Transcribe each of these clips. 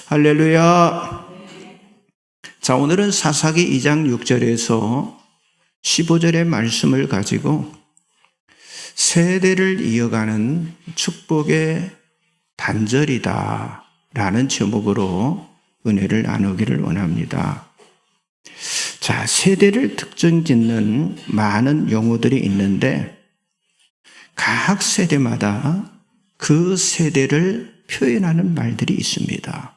할렐루야. 자, 오늘은 사사기 2장 6절에서 15절의 말씀을 가지고 세대를 이어가는 축복의 단절이다 라는 제목으로 은혜를 나누기를 원합니다. 자, 세대를 특정 짓는 많은 용어들이 있는데 각 세대마다 그 세대를 표현하는 말들이 있습니다.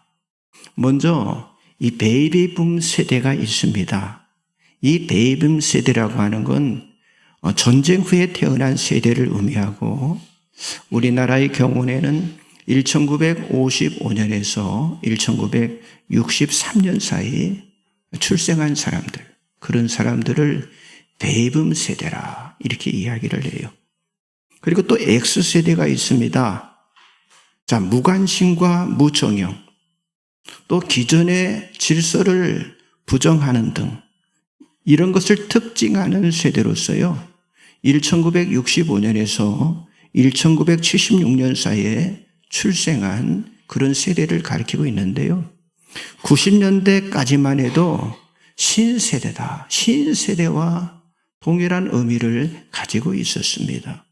먼저 이 베이비붐 세대가 있습니다. 이 베이비붐 세대라고 하는 건 전쟁 후에 태어난 세대를 의미하고 우리나라의 경우에는 1955년에서 1963년 사이 출생한 사람들, 그런 사람들을 베이비붐 세대라 이렇게 이야기를 해요. 그리고 또 X세대가 있습니다. 자, 무관심과 무정형, 또 기존의 질서를 부정하는 등 이런 것을 특징하는 세대로서요, 1965년에서 1976년 사이에 출생한 그런 세대를 가리키고 있는데요. 90년대까지만 해도 신세대다, 신세대와 동일한 의미를 가지고 있었습니다.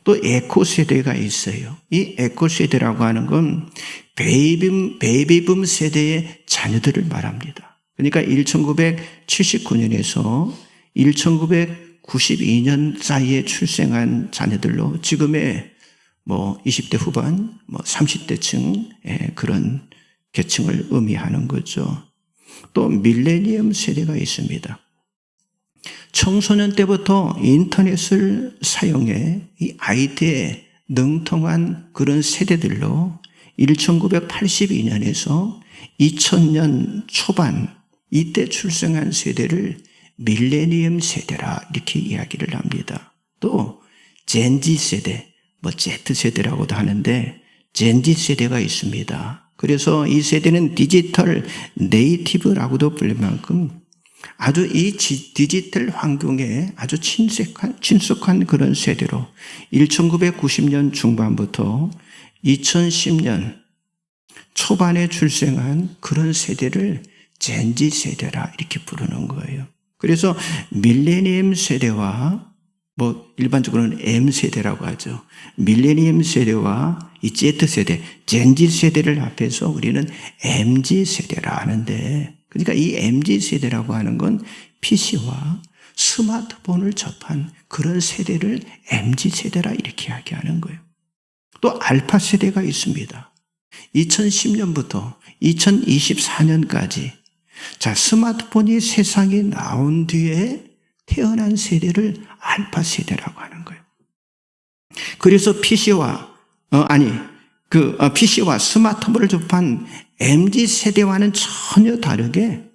또 에코 세대가 있어요. 이 에코 세대라고 하는 건 베이비붐 세대의 자녀들을 말합니다. 그러니까 1979년에서 1992년 사이에 출생한 자녀들로 지금의 20대 후반, 30대층의 그런 계층을 의미하는 거죠. 또 밀레니엄 세대가 있습니다. 청소년 때부터 인터넷을 사용해 이 IT에 능통한 그런 세대들로 1982년에서 2000년 초반 이때 출생한 세대를 밀레니엄 세대라 이렇게 이야기를 합니다. 또 젠지 세대, Z세대라고도 하는데 젠지 세대가 있습니다. 그래서 이 세대는 디지털 네이티브라고도 불릴 만큼 아주 이 디지털 환경에 아주 친숙한 그런 세대로 1990년 중반부터 2010년 초반에 출생한 그런 세대를 젠지 세대라 이렇게 부르는 거예요. 그래서 밀레니엄 세대와 일반적으로는 M 세대라고 하죠. 밀레니엄 세대와 이 Z 세대, 젠지 세대를 합해서 우리는 MZ 세대라 하는데, 그러니까 이 MZ 세대라고 하는 건 PC와 스마트폰을 접한 그런 세대를 MZ 세대라 이렇게 이야기하는 거예요. 또 알파 세대가 있습니다. 2010년부터 2024년까지 자, 스마트폰이 세상에 나온 뒤에 태어난 세대를 알파 세대라고 하는 거예요. 그래서 PC와 스마트폰을 접한 MZ 세대와는 전혀 다르게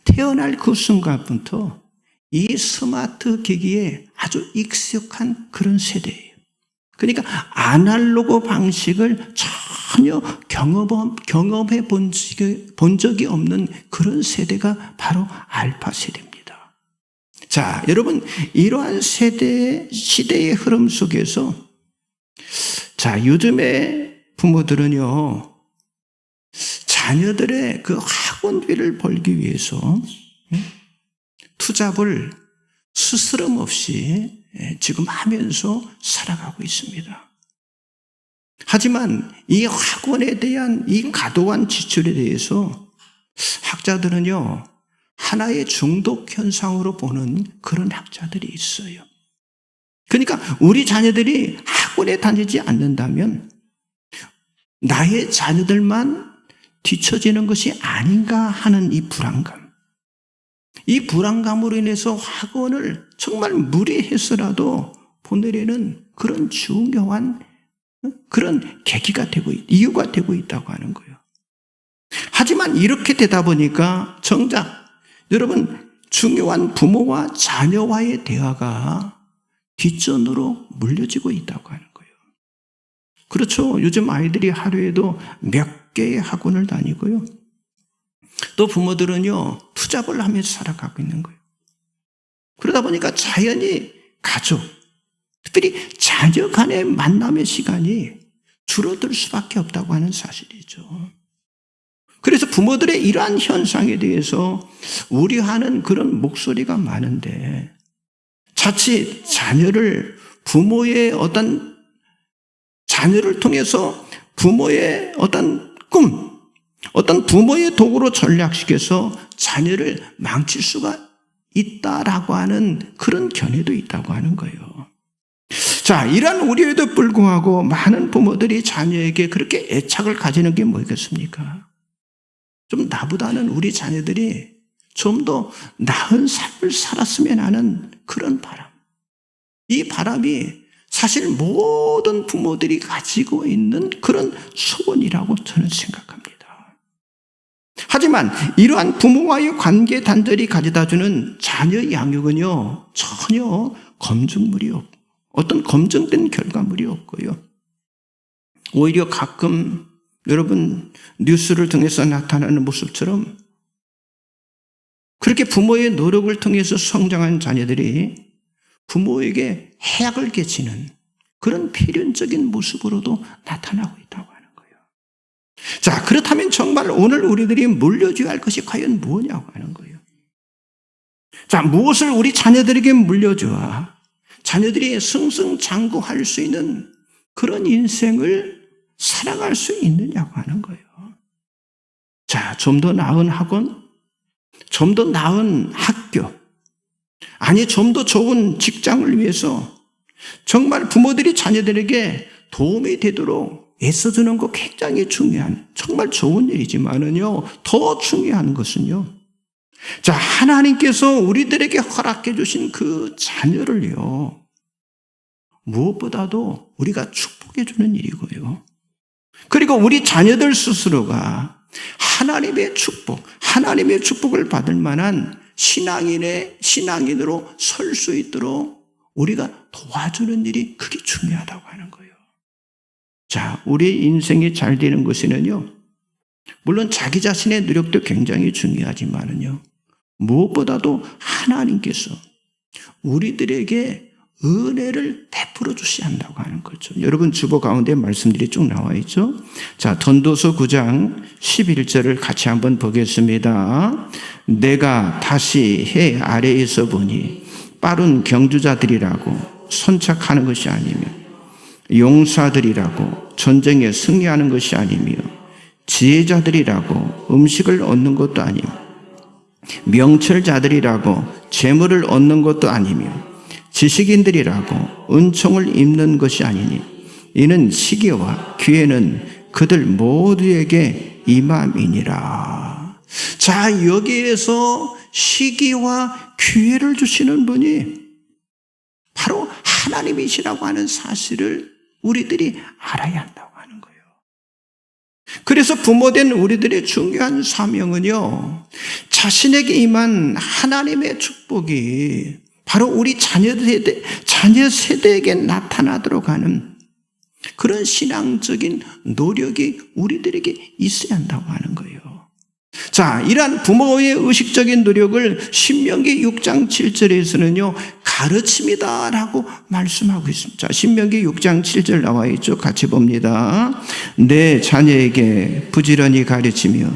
태어날 그 순간부터 이 스마트 기기에 아주 익숙한 그런 세대예요. 그러니까 아날로그 방식을 전혀 경험해 본 적이 없는 그런 세대가 바로 알파 세대입니다. 자, 여러분, 이러한 시대의 흐름 속에서 자, 요즘에 부모들은요, 자녀들의 그 학원비를 벌기 위해서 투잡을 스스럼 없이 지금 하면서 살아가고 있습니다. 하지만 이 학원에 대한 이 과도한 지출에 대해서 학자들은요, 하나의 중독 현상으로 보는 그런 학자들이 있어요. 그러니까 우리 자녀들이 학원에 다니지 않는다면 나의 자녀들만 뒤처지는 것이 아닌가 하는 이 불안감. 이 불안감으로 인해서 학원을 정말 무리해서라도 보내려는 그런 중요한 그런 계기가 되고 이유가 되고 있다고 하는 거예요. 하지만 이렇게 되다 보니까 정작 여러분 중요한 부모와 자녀와의 대화가 뒷전으로 물려지고 있다고 하는 거예요. 그렇죠. 요즘 아이들이 하루에도 몇 개의 학원을 다니고요. 또 부모들은요, 투잡을 하면서 살아가고 있는 거예요. 그러다 보니까 자연히 가족, 특별히 자녀 간의 만남의 시간이 줄어들 수밖에 없다고 하는 사실이죠. 그래서 부모들의 이러한 현상에 대해서 우려하는 그런 목소리가 많은데, 자칫 부모의 어떤 자녀를 통해서 부모의 어떤 꿈, 어떤 부모의 도구로 전략시켜서 자녀를 망칠 수가 있다라고 하는 그런 견해도 있다고 하는 거예요. 자, 이러한 우려에도 불구하고 많은 부모들이 자녀에게 그렇게 애착을 가지는 게 뭐겠습니까? 좀 나보다는 우리 자녀들이 좀 더 나은 삶을 살았으면 하는 그런 바람. 이 바람이 사실 모든 부모들이 가지고 있는 그런 소원이라고 저는 생각합니다. 하지만 이러한 부모와의 관계 단절이 가져다주는 자녀 양육은요, 전혀 검증물이 없고 어떤 검증된 결과물이 없고요. 오히려 가끔 여러분 뉴스를 통해서 나타나는 모습처럼 그렇게 부모의 노력을 통해서 성장한 자녀들이 부모에게 해악을 끼치는 그런 필연적인 모습으로도 나타나고 있다고 하는 거예요. 자, 그렇다면 정말 오늘 우리들이 물려줘야 할 것이 과연 뭐냐고 하는 거예요. 자, 무엇을 우리 자녀들에게 물려줘야 자녀들이 승승장구할 수 있는 그런 인생을 살아갈 수 있느냐고 하는 거예요. 자, 좀 더 나은 학원, 좀 더 나은 학교, 아니 좀 더 좋은 직장을 위해서 정말 부모들이 자녀들에게 도움이 되도록 애써주는 거 굉장히 중요한, 정말 좋은 일이지만은요, 더 중요한 것은요, 자, 하나님께서 우리들에게 허락해 주신 그 자녀를요, 무엇보다도 우리가 축복해 주는 일이고요. 그리고 우리 자녀들 스스로가 하나님의 축복을 받을 만한 신앙인으로 설 수 있도록 우리가 도와주는 일이 그게 중요하다고 하는 거예요. 자, 우리 인생이 잘 되는 것에는요, 물론 자기 자신의 노력도 굉장히 중요하지만은요, 무엇보다도 하나님께서 우리들에게 은혜를 베풀어 주셔야 한다고 하는 거죠. 여러분 주보 가운데 말씀들이 쭉 나와 있죠. 자, 전도서 9장 11절을 같이 한번 보겠습니다. 내가 다시 해 아래에서 보니 빠른 경주자들이라고 선착하는 것이 아니며 용사들이라고 전쟁에 승리하는 것이 아니며 지혜자들이라고 음식을 얻는 것도 아니며 명철자들이라고 재물을 얻는 것도 아니며 지식인들이라고 은총을 입는 것이 아니니 이는 시기와 기회는 그들 모두에게 임함이니라. 자, 여기에서 시기와 기회를 주시는 분이 바로 하나님이시라고 하는 사실을 우리들이 알아야 한다고 하는 거예요. 그래서 부모된 우리들의 중요한 사명은요, 자신에게 임한 하나님의 축복이 바로 우리 자녀 세대에게 나타나도록 하는 그런 신앙적인 노력이 우리들에게 있어야 한다고 하는 거예요. 자, 이러한 부모의 의식적인 노력을 신명기 6장 7절에서는요, 가르침이다라고 말씀하고 있습니다. 자, 신명기 6장 7절 나와 있죠. 같이 봅니다. 내 자녀에게 부지런히 가르치며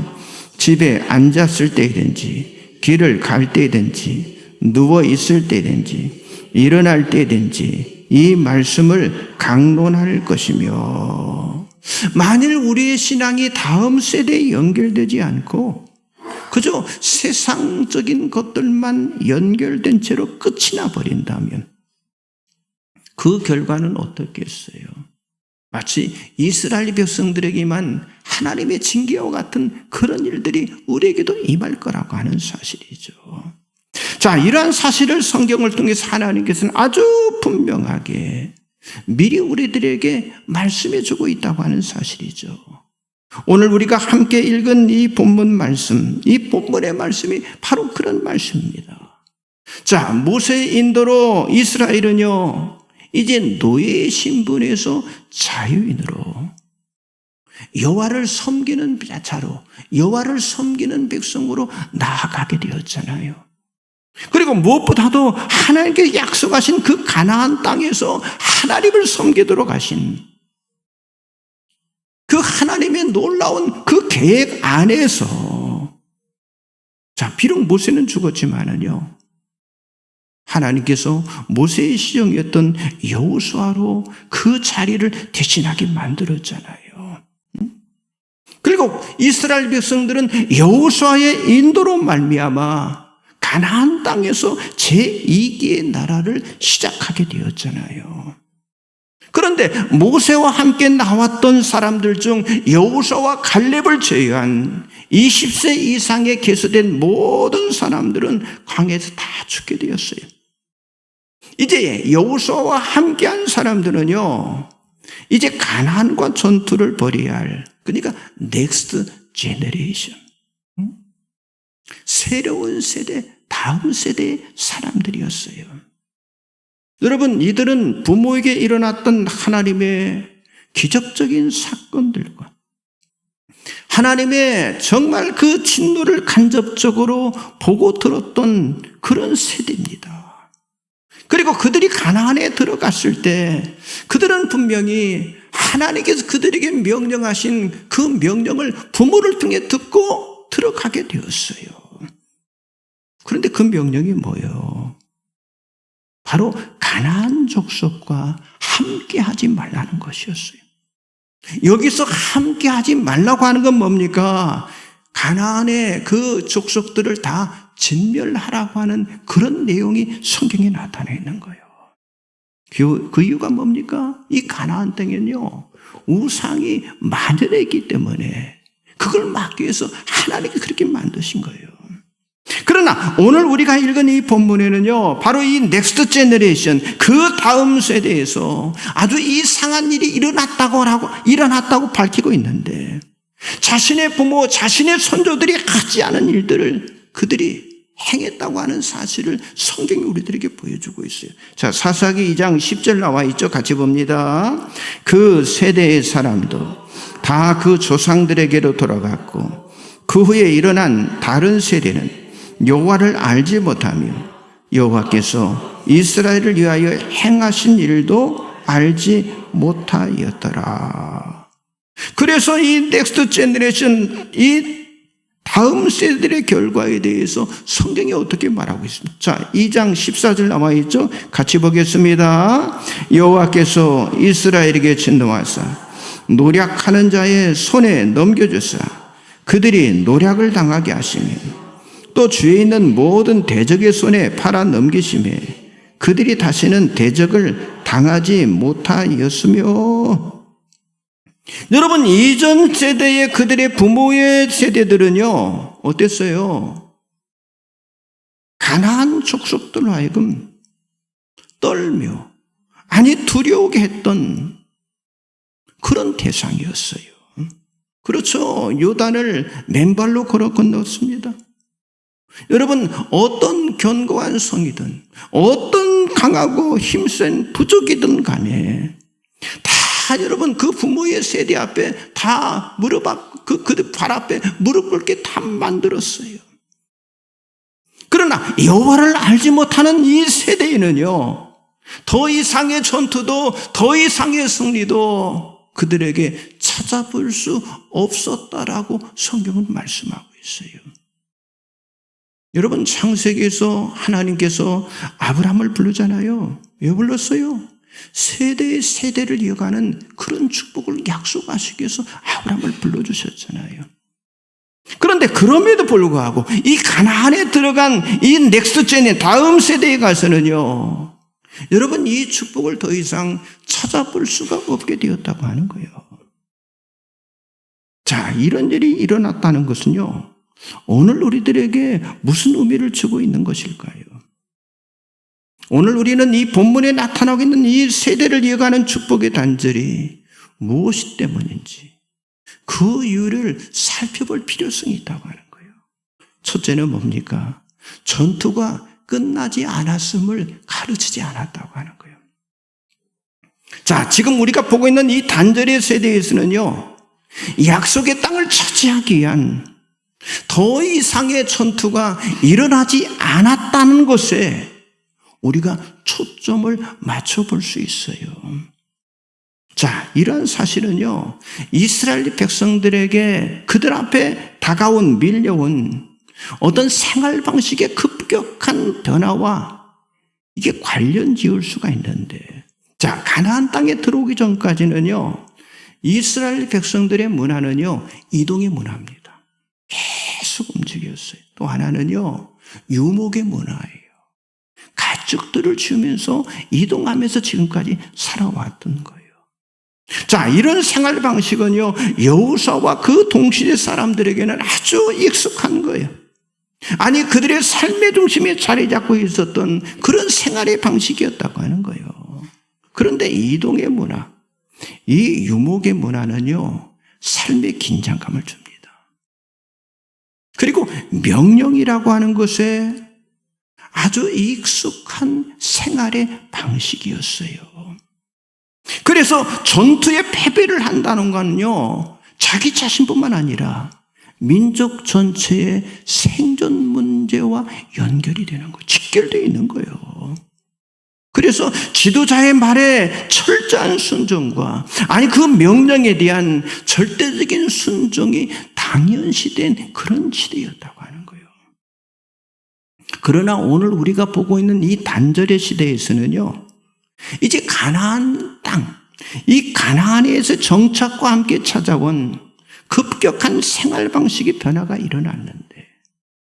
집에 앉았을 때든지 길을 갈 때든지 누워 있을 때든지 일어날 때든지 이 말씀을 강론할 것이며, 만일 우리의 신앙이 다음 세대에 연결되지 않고 그저 세상적인 것들만 연결된 채로 끝이 나버린다면 그 결과는 어떻겠어요? 마치 이스라엘 백성들에게만 하나님의 징계와 같은 그런 일들이 우리에게도 임할 거라고 하는 사실이죠. 자, 이러한 사실을 성경을 통해서 하나님께서는 아주 분명하게 미리 우리들에게 말씀해 주고 있다고 하는 사실이죠. 오늘 우리가 함께 읽은 이 본문 말씀, 이 본문의 말씀이 바로 그런 말씀입니다. 자, 모세의 인도로 이스라엘은요, 이제 노예의 신분에서 자유인으로 여호와를 섬기는 자로, 여호와를 섬기는 백성으로 나아가게 되었잖아요. 그리고 무엇보다도 하나님께 약속하신 그 가나안 땅에서 하나님을 섬기도록 하신 그 하나님의 놀라운 그 계획 안에서, 자, 비록 모세는 죽었지만은요, 하나님께서 모세의 시종이었던 여호수아로 그 자리를 대신하게 만들었잖아요. 그리고 이스라엘 백성들은 여호수아의 인도로 말미암아 가나안 땅에서 제2기의 나라를 시작하게 되었잖아요. 그런데 모세와 함께 나왔던 사람들 중 여호수아와 갈렙을 제외한 20세 이상에 계수된 모든 사람들은 광야에서 다 죽게 되었어요. 이제 여호수아와 함께한 사람들은요, 이제 가나안과 전투를 벌여야 할, 그러니까 넥스트 제너레이션, 새로운 세대, 다음 세대의 사람들이었어요. 여러분, 이들은 부모에게 일어났던 하나님의 기적적인 사건들과 하나님의 정말 그 진노를 간접적으로 보고 들었던 그런 세대입니다. 그리고 그들이 가나안에 들어갔을 때 그들은 분명히 하나님께서 그들에게 명령하신 그 명령을 부모를 통해 듣고 들어가게 되었어요. 그런데 그 명령이 뭐예요? 바로 가나안 족속과 함께하지 말라는 것이었어요. 여기서 함께하지 말라고 하는 건 뭡니까? 가나안의 그 족속들을 다 진멸하라고 하는 그런 내용이 성경에 나타나 있는 거예요. 그 이유가 뭡니까? 이 가나안 땅에는요, 우상이 만연했기 때문에 그걸 막기 위해서 하나님이 그렇게 만드신 거예요. 그러나 오늘 우리가 읽은 이 본문에는요, 바로 이 넥스트 제너레이션, 그 다음 세대에서 아주 이상한 일이 일어났다고 밝히고 있는데, 자신의 부모, 자신의 선조들이 하지 않은 일들을 그들이 행했다고 하는 사실을 성경이 우리들에게 보여주고 있어요. 자, 사사기 2장 10절 나와 있죠. 같이 봅니다. 그 세대의 사람도 다 그 조상들에게로 돌아갔고, 그 후에 일어난 다른 세대는 여호와를 알지 못하며 여호와께서 이스라엘을 위하여 행하신 일도 알지 못하였더라. 그래서 이 넥스트 제너레이션, 이 다음 세대들의 결과에 대해서 성경이 어떻게 말하고 있습니까? 자, 2장 14절 나와 있죠? 같이 보겠습니다. 여호와께서 이스라엘에게 진노하사 노략하는 자의 손에 넘겨주사 그들이 노략을 당하게 하시며 또 주위에 있는 모든 대적의 손에 팔아 넘기시며 그들이 다시는 대적을 당하지 못하였으며. 여러분, 이전 세대의 그들의 부모의 세대들은요, 어땠어요? 가나안 족속들로 하여금 떨며, 아니 두려우게 했던 그런 대상이었어요. 그렇죠. 요단을 맨발로 걸어 건넜습니다. 여러분, 어떤 견고한 성이든 어떤 강하고 힘센 부족이든 간에 다 여러분 그 부모의 세대 앞에 다 그들 발 앞에 무릎 꿇게 다 만들었어요. 그러나 여호와를 알지 못하는 이 세대에는요, 더 이상의 전투도 더 이상의 승리도 그들에게 찾아볼 수 없었다라고 성경은 말씀하고 있어요. 여러분, 창세기에서 하나님께서 아브라함을 부르잖아요. 왜 불렀어요? 세대의 세대를 이어가는 그런 축복을 약속하시기 위해서 아브라함을 불러주셨잖아요. 그런데 그럼에도 불구하고 이 가나안에 들어간 이 넥스트 제네 다음 세대에 가서는요, 여러분 이 축복을 더 이상 찾아볼 수가 없게 되었다고 하는 거예요. 자, 이런 일이 일어났다는 것은요, 오늘 우리들에게 무슨 의미를 주고 있는 것일까요? 오늘 우리는 이 본문에 나타나고 있는 이 세대를 이어가는 축복의 단절이 무엇이 때문인지 그 이유를 살펴볼 필요성이 있다고 하는 거예요. 첫째는 뭡니까? 전투가 끝나지 않았음을 가르치지 않았다고 하는 거예요. 자, 지금 우리가 보고 있는 이 단절의 세대에서는요, 약속의 땅을 차지하기 위한 더 이상의 전투가 일어나지 않았다는 것에 우리가 초점을 맞춰볼 수 있어요. 자, 이러한 사실은요, 이스라엘 백성들에게 그들 앞에 다가온 밀려온 어떤 생활 방식의 급격한 변화와 이게 관련 지을 수가 있는데, 자, 가나안 땅에 들어오기 전까지는요, 이스라엘 백성들의 문화는요, 이동의 문화입니다. 계속 움직였어요. 또 하나는요, 유목의 문화예요. 가축들을 지으면서 이동하면서 지금까지 살아왔던 거예요. 자, 이런 생활 방식은요, 여호수아와 그 동시대 사람들에게는 아주 익숙한 거예요. 아니, 그들의 삶의 중심에 자리 잡고 있었던 그런 생활의 방식이었다고 하는 거예요. 그런데 이동의 문화, 이 유목의 문화는요, 삶의 긴장감을 줍니다. 그리고 명령이라고 하는 것에 아주 익숙한 생활의 방식이었어요. 그래서 전투에 패배를 한다는 건요, 자기 자신뿐만 아니라 민족 전체의 생존 문제와 연결이 되는 거예요. 직결되어 있는 거예요. 그래서 지도자의 말에 철저한 순종과, 아니 그 명령에 대한 절대적인 순종이 당연시된 그런 시대였다고 하는 거예요. 그러나 오늘 우리가 보고 있는 이 단절의 시대에서는요, 이제 가나안 땅, 이 가나안에서 정착과 함께 찾아온 급격한 생활 방식의 변화가 일어났는데,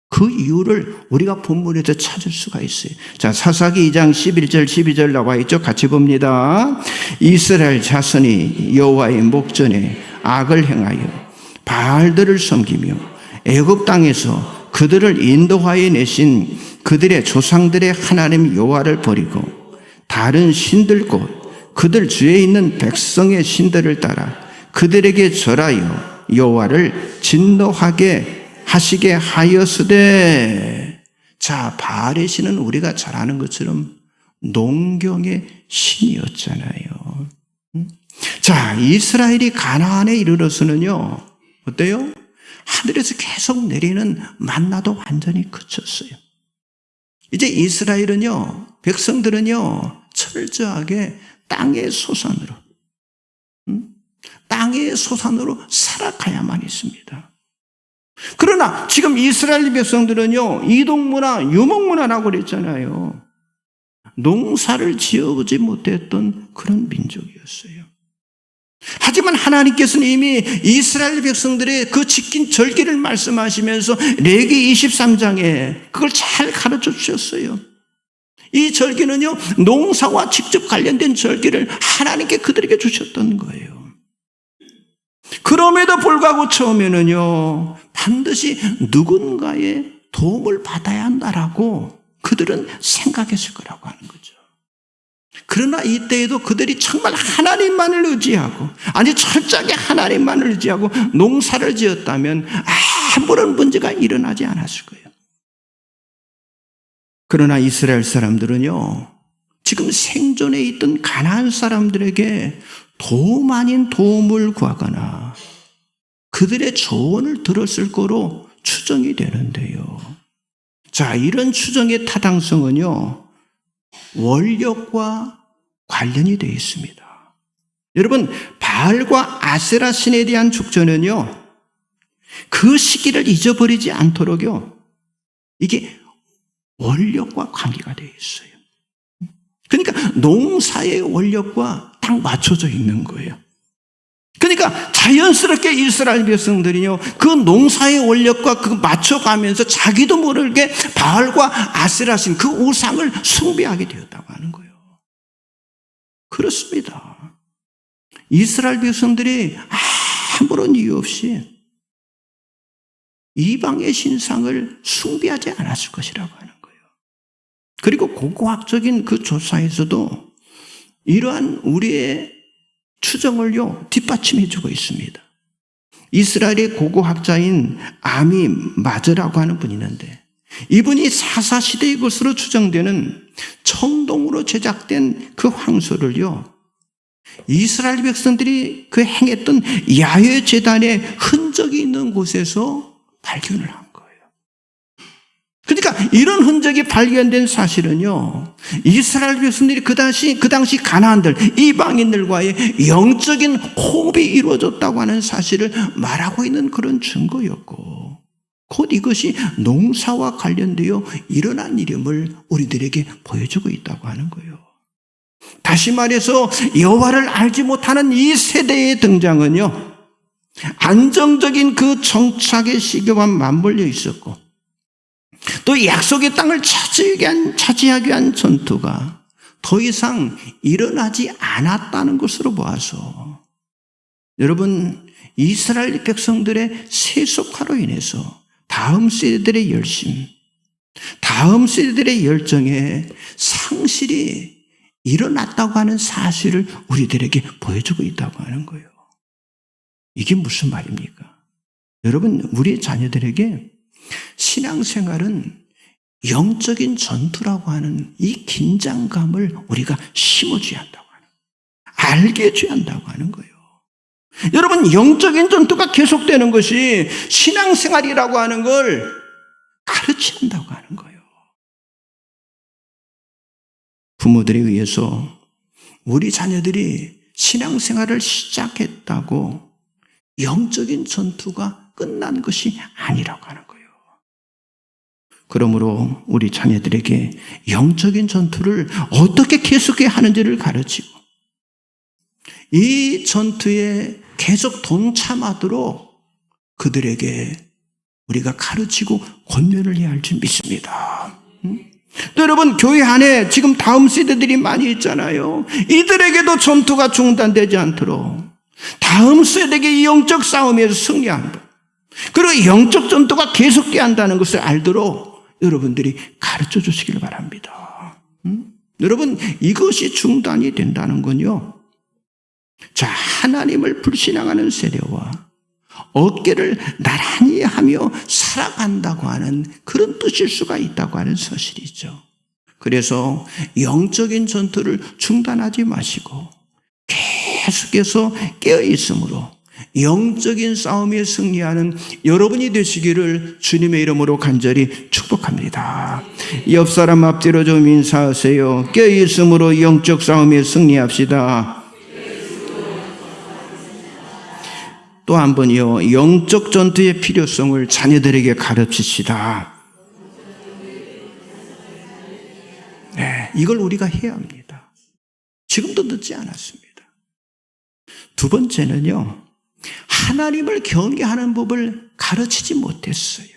그 이유를 우리가 본문에서 찾을 수가 있어요. 자, 사사기 2장 11절 12절 나와 있죠. 같이 봅니다. 이스라엘 자손이 여호와의 목전에 악을 행하여 바알들을 섬기며 애굽 땅에서 그들을 인도하여 내신 그들의 조상들의 하나님 여호와를 버리고 다른 신들 곧 그들 주에 있는 백성의 신들을 따라 그들에게 절하여 여호와를 진노하게 하시게 하였으되. 자, 바알의 신은 우리가 잘 아는 것처럼 농경의 신이었잖아요. 자, 이스라엘이 가나안에 이르러서는요, 어때요? 하늘에서 계속 내리는 만나도 완전히 그쳤어요. 이제 이스라엘은요, 백성들은요, 철저하게 땅의 소산으로 살아가야만 있습니다. 그러나 지금 이스라엘 백성들은요, 이동문화, 유목문화라고 그랬잖아요. 농사를 지어보지 못했던 그런 민족이었어요. 하지만 하나님께서는 이미 이스라엘 백성들의 그 지킨 절기를 말씀하시면서 레위기 23장에 그걸 잘 가르쳐 주셨어요. 이 절기는요, 농사와 직접 관련된 절기를 하나님께 그들에게 주셨던 거예요. 그럼에도 불구하고 처음에는요, 반드시 누군가의 도움을 받아야 한다라고 그들은 생각했을 거라고 하는 거죠. 그러나 이때에도 그들이 정말 하나님만을 의지하고, 아니 철저하게 하나님만을 의지하고 농사를 지었다면 아무런 문제가 일어나지 않았을 거예요. 그러나 이스라엘 사람들은요, 지금 생존에 있던 가나안 사람들에게 도움 아닌 도움을 구하거나 그들의 조언을 들었을 거로 추정이 되는데요. 자, 이런 추정의 타당성은요, 원력과 관련이 되어 있습니다. 여러분, 바알과 아세라 신에 대한 축전은요, 그 시기를 잊어버리지 않도록요, 이게 원력과 관계가 되어 있어요. 그러니까 농사의 원력과 딱 맞춰져 있는 거예요. 그러니까 자연스럽게 이스라엘 백성들이요, 그 농사의 원력과 그 맞춰가면서 자기도 모르게 바알과 아세라신 그 우상을 숭배하게 되었다고 하는 거예요. 그렇습니다. 이스라엘 백성들이 아무런 이유 없이 이방의 신상을 숭배하지 않았을 것이라고 하는 거예요. 그리고 고고학적인 그 조사에서도 이러한 우리의 추정을요, 뒷받침해 주고 있습니다. 이스라엘의 고고학자인 아미 마저라고 하는 분이 있는데, 이분이 사사시대의 것으로 추정되는 청동으로 제작된 그 황소를요, 이스라엘 백성들이 그 행했던 야훼 제단의 흔적이 있는 곳에서 발견을 한 거예요. 그러니까 이런 흔적이 발견된 사실은요, 이스라엘 백성들이 그 당시 가나안들, 이방인들과의 영적인 호흡이 이루어졌다고 하는 사실을 말하고 있는 그런 증거였고, 곧 이것이 농사와 관련되어 일어난 일임을 우리들에게 보여주고 있다고 하는 거예요. 다시 말해서 여호와를 알지 못하는 이 세대의 등장은요, 안정적인 그 정착의 시기와 맞물려 있었고, 또 약속의 땅을 차지하기 위한 전투가 더 이상 일어나지 않았다는 것으로 보아서, 여러분, 이스라엘 백성들의 세속화로 인해서 다음 세대들의 열심, 다음 세대들의 열정에 상실이 일어났다고 하는 사실을 우리들에게 보여주고 있다고 하는 거예요. 이게 무슨 말입니까? 여러분, 우리 자녀들에게 신앙생활은 영적인 전투라고 하는 이 긴장감을 우리가 심어줘야 한다고 하는 거예요. 알게 해줘야 한다고 하는 거예요. 여러분, 영적인 전투가 계속되는 것이 신앙생활이라고 하는 걸 가르쳐야 한다고 하는 거예요. 부모들에 의해서 우리 자녀들이 신앙생활을 시작했다고 영적인 전투가 끝난 것이 아니라고 하는 거예요. 그러므로 우리 자녀들에게 영적인 전투를 어떻게 계속해야 하는지를 가르치고, 이 전투에 계속 동참하도록 그들에게 우리가 가르치고 권면을 해야 할 줄 믿습니다. 또 여러분, 교회 안에 지금 다음 세대들이 많이 있잖아요. 이들에게도 전투가 중단되지 않도록 다음 세대에게 이 영적 싸움에서 승리하는 것, 그리고 영적 전투가 계속돼야 한다는 것을 알도록 여러분들이 가르쳐 주시길 바랍니다. 여러분, 이것이 중단이 된다는 건요, 자, 하나님을 불신앙하는 세대와 어깨를 나란히 하며 살아간다고 하는 그런 뜻일 수가 있다고 하는 사실이죠. 그래서 영적인 전투를 중단하지 마시고 계속해서 깨어있음으로 영적인 싸움에 승리하는 여러분이 되시기를 주님의 이름으로 간절히 축복합니다. 옆 사람 앞뒤로 좀 인사하세요. 깨어있음으로 영적 싸움에 승리합시다. 또 한 번요, 영적 전투의 필요성을 자녀들에게 가르치시다. 네, 이걸 우리가 해야 합니다. 지금도 늦지 않았습니다. 두 번째는요, 하나님을 경외하는 법을 가르치지 못했어요.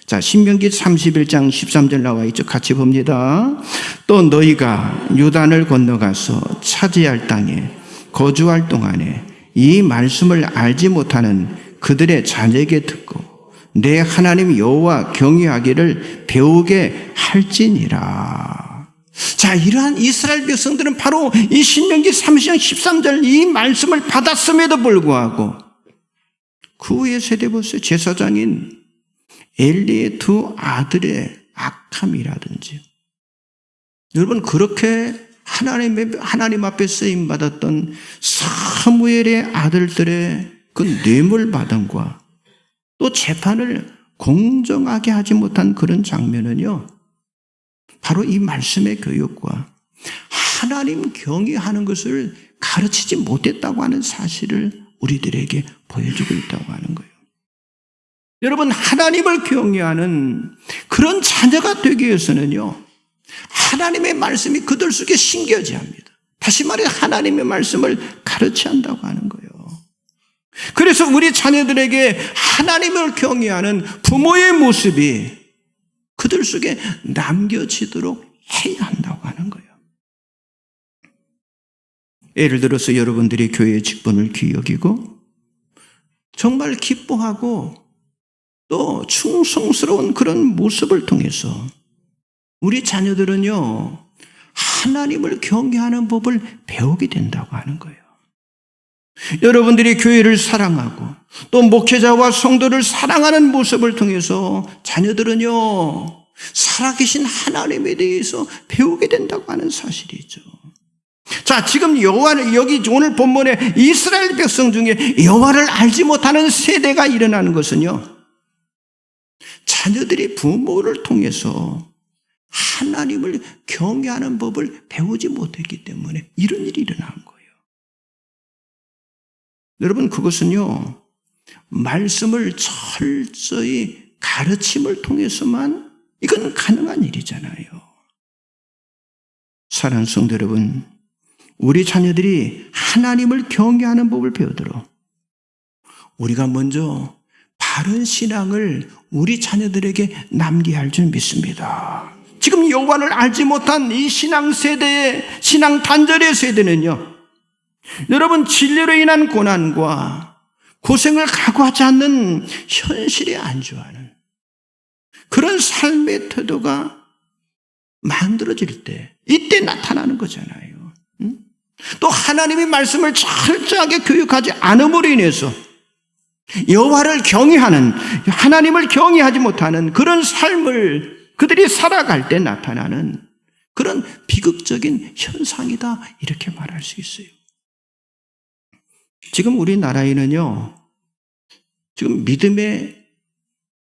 자, 신명기 31장 13절 나와 있죠. 같이 봅니다. 또 너희가 요단을 건너가서 차지할 땅에 거주할 동안에 이 말씀을 알지 못하는 그들의 자녀에게 듣고 내 하나님 여호와 경외하기를 배우게 할지니라. 자, 이러한 이스라엘 백성들은 바로 이 신명기 30장 13절 이 말씀을 받았음에도 불구하고 그 후에 세대 보세요. 제사장인 엘리의 두 아들의 악함이라든지, 여러분, 그렇게 하나님 앞에 쓰임받았던 사무엘의 아들들의 그 뇌물바당과 또 재판을 공정하게 하지 못한 그런 장면은요, 바로 이 말씀의 교육과 하나님 경외하는 것을 가르치지 못했다고 하는 사실을 우리들에게 보여주고 있다고 하는 거예요. 여러분, 하나님을 경외하는 그런 자녀가 되기 위해서는요, 하나님의 말씀이 그들 속에 심겨져야 합니다. 다시 말해 하나님의 말씀을 가르쳐야 한다고 하는 거예요. 그래서 우리 자녀들에게 하나님을 경외하는 부모의 모습이 그들 속에 남겨지도록 해야 한다고 하는 거예요. 예를 들어서 여러분들이 교회의 직분을 귀히 여기고 정말 기뻐하고 또 충성스러운 그런 모습을 통해서 우리 자녀들은요, 하나님을 경외하는 법을 배우게 된다고 하는 거예요. 여러분들이 교회를 사랑하고 또 목회자와 성도를 사랑하는 모습을 통해서 자녀들은요, 살아계신 하나님에 대해서 배우게 된다고 하는 사실이죠. 자, 지금 여호와를, 여기 오늘 본문에 이스라엘 백성 중에 여호와를 알지 못하는 세대가 일어나는 것은요, 자녀들이 부모를 통해서 하나님을 경외하는 법을 배우지 못했기 때문에 이런 일이 일어난 거예요. 여러분, 그것은요, 말씀을 철저히 가르침을 통해서만 이건 가능한 일이잖아요. 사랑하는 성도 여러분, 우리 자녀들이 하나님을 경외하는 법을 배우도록 우리가 먼저 바른 신앙을 우리 자녀들에게 남겨야 할 줄 믿습니다. 지금 여호와를 알지 못한 이 신앙 세대의 신앙 단절의 세대는요, 여러분, 진리로 인한 고난과 고생을 각오하지 않는 현실에 안주하는 그런 삶의 태도가 만들어질 때, 이때 나타나는 거잖아요. 또 하나님의 말씀을 철저하게 교육하지 않음으로 인해서 여호와를 경외하는, 하나님을 경외하지 못하는 그런 삶을 그들이 살아갈 때 나타나는 그런 비극적인 현상이다, 이렇게 말할 수 있어요. 지금 우리나라에는요, 지금 믿음의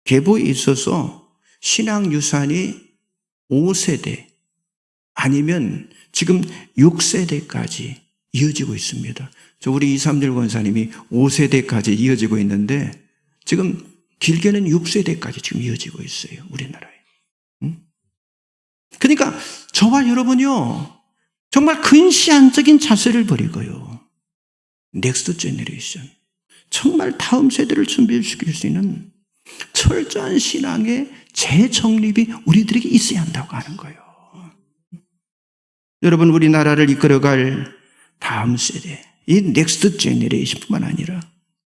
계보에 있어서 신앙 유산이 5세대 아니면 지금 6세대까지 이어지고 있습니다. 우리 이삼열 권사님이 5세대까지 이어지고 있는데 지금 길게는 6세대까지 지금 이어지고 있어요, 우리나라에. 그러니까 저와 여러분이요, 정말 근시안적인 자세를 버리고요, 넥스트 제너레이션, 정말 다음 세대를 준비시킬 수 있는 철저한 신앙의 재정립이 우리들에게 있어야 한다고 하는 거예요. 여러분, 우리나라를 이끌어갈 다음 세대, 이 넥스트 제너레이션뿐만 아니라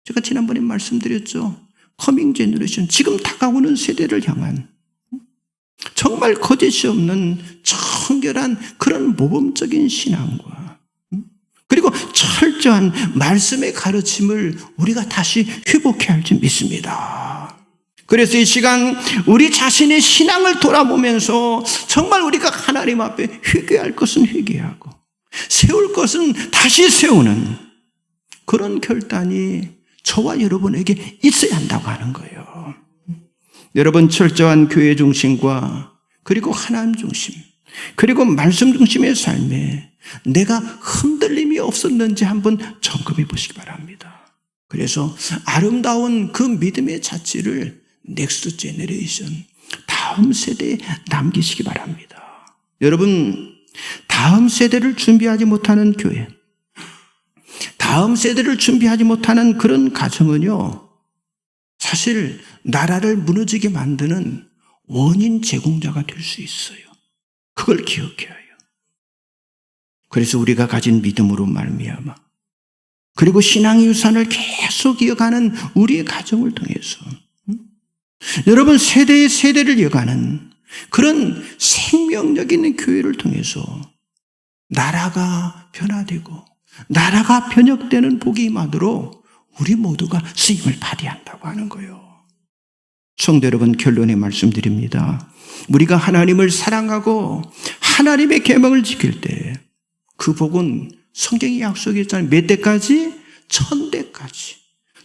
제가 지난번에 말씀드렸죠, 커밍 제너레이션, 지금 다가오는 세대를 향한 정말 거짓이 없는 청결한 그런 모범적인 신앙과 그리고 철저한 말씀의 가르침을 우리가 다시 회복해야 할 줄 믿습니다. 그래서 이 시간 우리 자신의 신앙을 돌아보면서 정말 우리가 하나님 앞에 회개할 것은 회개하고 세울 것은 다시 세우는 그런 결단이 저와 여러분에게 있어야 한다고 하는 거예요. 여러분, 철저한 교회 중심과 그리고 하나님 중심 그리고 말씀 중심의 삶에 내가 흔들림이 없었는지 한번 점검해 보시기 바랍니다. 그래서 아름다운 그 믿음의 자취를 넥스트 제너레이션, 다음 세대에 남기시기 바랍니다. 여러분, 다음 세대를 준비하지 못하는 교회, 다음 세대를 준비하지 못하는 그런 가정은요, 사실 나라를 무너지게 만드는 원인 제공자가 될 수 있어요. 그걸 기억해야 해요. 그래서 우리가 가진 믿음으로 말미암아 그리고 신앙의 유산을 계속 이어가는 우리의 가정을 통해서 여러분, 세대의 세대를 이어가는 그런 생명력 있는 교회를 통해서 나라가 변화되고 나라가 변혁되는 복이 임하도록 우리 모두가 쓰임을 받아야 한다고 하는 거예요. 성도 여러분, 결론에 말씀드립니다. 우리가 하나님을 사랑하고 하나님의 계명을 지킬 때 그 복은 성경이 약속했잖아요. 몇 대까지? 1000대까지.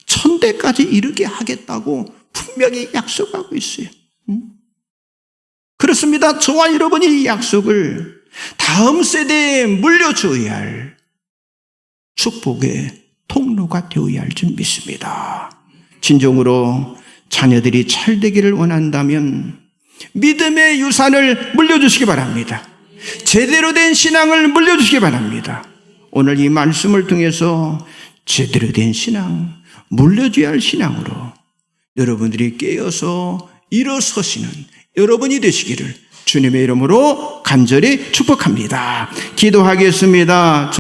1000대까지 이르게 하겠다고 분명히 약속하고 있어요. 그렇습니다. 저와 여러분이 이 약속을 다음 세대에 물려줘야 할 축복의 통로가 되어야 할 줄 믿습니다. 진정으로 자녀들이 찰되기를 원한다면 믿음의 유산을 물려주시기 바랍니다. 제대로 된 신앙을 물려주시기 바랍니다. 오늘 이 말씀을 통해서 제대로 된 신앙, 물려줘야 할 신앙으로 여러분들이 깨어서 일어서시는 여러분이 되시기를 주님의 이름으로 간절히 축복합니다. 기도하겠습니다.